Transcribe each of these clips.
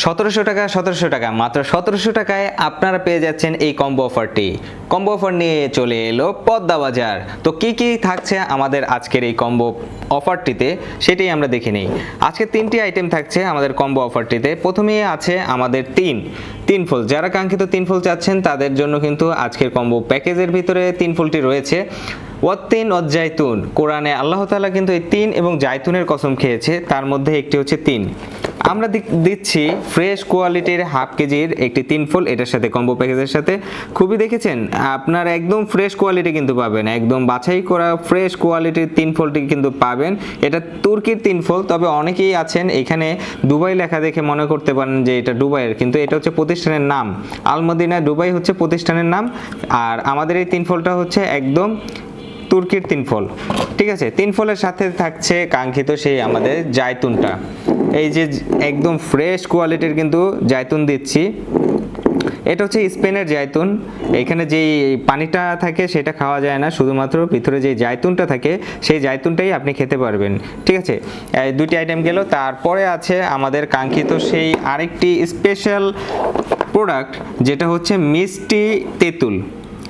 সতেরোশো টাকা মাত্র 1700 টাকায় আপনারা পেয়ে যাচ্ছেন এই কম্বো অফারটি। কম্বো অফার নিয়ে চলে এলো পদ্মা বাজার। তো কি কি থাকছে আমাদের আজকের এই কম্বো অফারটিতে সেটাই আমরা দেখে নিই। আজকে 3টি আইটেম থাকছে আমাদের কম্বো অফারটিতে। প্রথমেই আছে আমাদের তিন ফুল। যারা কাঙ্ক্ষিত 3 ফুল চাচ্ছেন তাদের জন্য কিন্তু আজকের কম্বো প্যাকেজের ভিতরে 3 ফুলটি রয়েছে। ওয়াত্তিন জাইতুন, কোরআনে আল্লাহ তাআলা কিন্তু এই 3 এবং জাইতুনের কসম খেয়েছে, তার মধ্যে একটি হচ্ছে 3। আমরা দিচ্ছি ফ্রেশ কোয়ালিটির হাফ কেজির একটি 3 ফুল এটার সাথে কম্বো প্যাকেজের সাথে। খুবই দেখেছেন আপনারা একদম ফ্রেশ কোয়ালিটি কিন্তু পাবেন, একদম বাছাই করা ফ্রেশ কোয়ালিটির 3 ফুলটি কিন্তু পাবেন। এটা তুর্কির 3 ফুল, তবে অনেকেই আছেন এখানে দুবাই লেখা দেখে মনে করতে পারেন যে এটা দুবাইয়ের, কিন্তু এটা হচ্ছে প্রতিষ্ঠানের নাম। আল মদিনা দুবাই হচ্ছে প্রতিষ্ঠানের নাম, আর আমাদের এই 3 ফুলটা হচ্ছে একদম তুর্কির 3 ফুল। ঠিক আছে, 3 ফুলের সাথে থাকছে কাঙ্ক্ষিত সেই আমাদের জাইতুনটা। এই যে একদম ফ্রেশ কোয়ালিটির কিন্তু জাইতুন দিচ্ছি। এটা হচ্ছে স্পেনের জাইতুন। এখানে যেই পানিটা থাকে সেটা খাওয়া যায় না, শুধুমাত্র ভিতরে যে জাইতুনটা থাকে সেই জাইতুনটাই আপনি খেতে পারবেন। ঠিক আছে, এই 2টি আইটেম গেল। তারপরে আছে আমাদের কাঙ্ক্ষিত সেই আরেকটি স্পেশাল প্রোডাক্ট, যেটা হচ্ছে মিষ্টি তেঁতুল।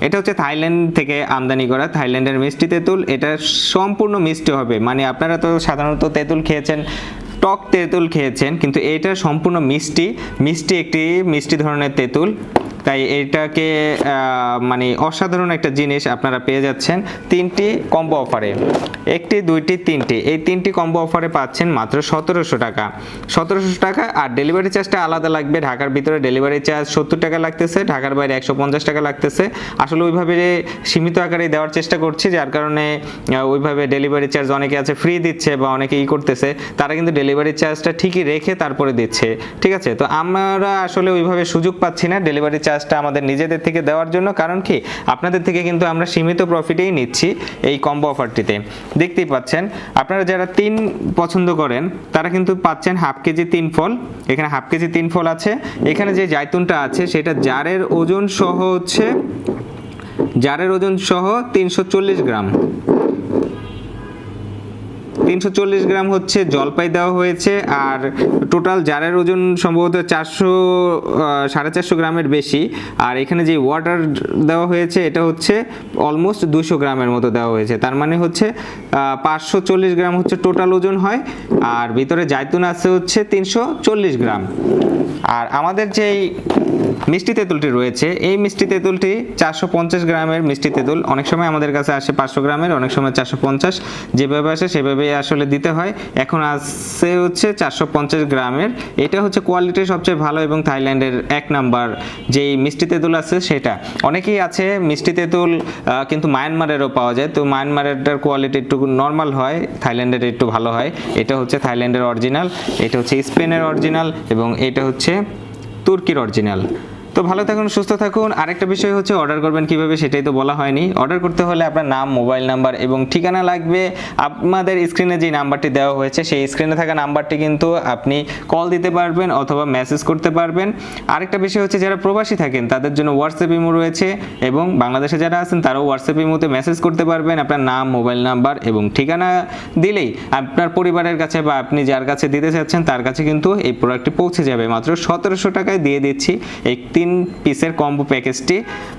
এটা হচ্ছে থাইল্যান্ড থেকে আমদানি করা, থাইল্যান্ডের মিষ্টি তেঁতুল। এটা সম্পূর্ণ মিষ্টি হবে, মানে আপনারা তো সাধারণত তেঁতুল খেয়েছেন, টক তেঁতুল খেয়েছেন, কিন্তু এটা সম্পূর্ণ মিষ্টি একটি মিষ্টি ধরনের তেঁতুল। তাই এটাকে মানে অসাধারণ একটা জিনিস আপনারা পেয়ে যাচ্ছেন 3টি কম্বো অফারে। 1টি 2টি 3টি, এই 3টি কম্বো অফারে পাচ্ছেন মাত্র 1700 টাকা। 1700 টাকা। আর ডেলিভারি চার্জটা আলাদা লাগবে। ঢাকার ভিতরে ডেলিভারি চার্জ 70 টাকা লাগতেছে, ঢাকার বাইরে 150 টাকা লাগতেছে। আসলে ওইভাবে সীমিত আকারে দেওয়ার চেষ্টা করছি, যার কারণে ওইভাবে ডেলিভারি চার্জ অনেকে আছে ফ্রি দিচ্ছে বা অনেকে করতেছে, তারা কিন্তু ডেলিভারি চার্জটা ঠিকই রেখে তারপরে দিচ্ছে। ঠিক আছে, তো আমরা আসলে ওইভাবে সুযোগ পাচ্ছি না ডেলিভারি চার্জটা আমাদের নিজেদের থেকে দেওয়ার জন্য। কারণ কি, আপনাদের থেকে কিন্তু আমরা সীমিত প্রফিটেই নিচ্ছি এই কম্বো অফারটিতে। দেখতেই পাচ্ছেন, আপনারা যারা 3 পছন্দ করেন তারা কিন্তু পাচ্ছেন হাফ কেজি 3 ফল। এখানে হাফ কেজি 3 ফল আছে। এখানে যে জাইতুনটা আছে সেটা জারের ওজন সহ 340 গ্রাম। 340 গ্রাম হচ্ছে জলপাই দেওয়া হয়েছে, আর টোটাল জারের ওজন সম্ভবত 450 গ্রামের বেশি। আর এখানে যে ওয়াটার দেওয়া হয়েছে এটা হচ্ছে অলমোস্ট 200 গ্রামের মতো দেওয়া হয়েছে, তার মানে হচ্ছে 540 গ্রাম হচ্ছে টোটাল ওজন হয়। আর ভিতরে জাইতুন আছে হচ্ছে 340 গ্রাম। আর আমাদের যেই মিষ্টি তেঁতুলটি রয়েছে, এই মিষ্টি তেঁতুলটি 450 গ্রামের মিষ্টি তেঁতুল। অনেক সময় আমাদের কাছে আসে 500 গ্রামের, অনেক সময় 450, যেভাবে আসে সেভাবেই আসলে দিতে হয়। এখন আসছে হচ্ছে 450 গ্রামের। এটা হচ্ছে কোয়ালিটি সবচেয়ে ভালো এবং থাইল্যান্ডের 1 নাম্বার যেই মিষ্টি তেঁতুল আছে সেটা। অনেকেই আছে মিষ্টি তেঁতুল কিন্তু মায়ানমারেরও পাওয়া যায়, তো মায়ানমারেরটার কোয়ালিটি একটু নর্মাল হয়, থাইল্যান্ডের একটু ভালো হয়। এটা হচ্ছে থাইল্যান্ডের অরিজিনাল, এটা হচ্ছে স্পেনের অরিজিনাল, এবং এটা হচ্ছে তুর্কির অরিজিনাল। তো ভালো থাকুন, সুস্থ থাকুন। আরেকটা বিষয় হচ্ছে অর্ডার করবেন কিভাবে সেটাই তো বলা হয়নি। অর্ডার করতে হলে আপনার নাম, মোবাইল নাম্বার এবং ঠিকানা লাগবে। আপনাদের স্ক্রিনে যে নাম্বারটি দেওয়া হয়েছে সেই স্ক্রিনে থাকা নাম্বারটি কিন্তু আপনি কল দিতে পারবেন অথবা মেসেজ করতে পারবেন। আরেকটা বিষয় হচ্ছে যারা প্রবাসী থাকেন তাদের জন্য হোয়াটসঅ্যাপ ইমো রয়েছে, এবং বাংলাদেশে যারা আছেন তারাও হোয়াটসঅ্যাপ ইমোতে মেসেজ করতে পারবেন। আপনার নাম, মোবাইল নাম্বার এবং ঠিকানা দিলেই আপনার পরিবারের কাছে বা আপনি যার কাছে দিতে চাচ্ছেন তার কাছে কিন্তু এই প্রোডাক্টটি পৌঁছে যাবে। মাত্র 1700 টাকায় দিয়ে দিচ্ছি এই 3 পিসের কম্বো প্যাকেজটি।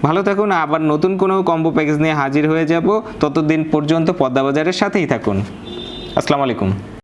ভালো থাকুন, আবার নতুন কোনো কম্বো প্যাকেজ নিয়ে হাজির হয়ে যাব। ততদিন পর্যন্ত পদ্মা বাজারের সাথেই থাকুন। আসসালামু আলাইকুম।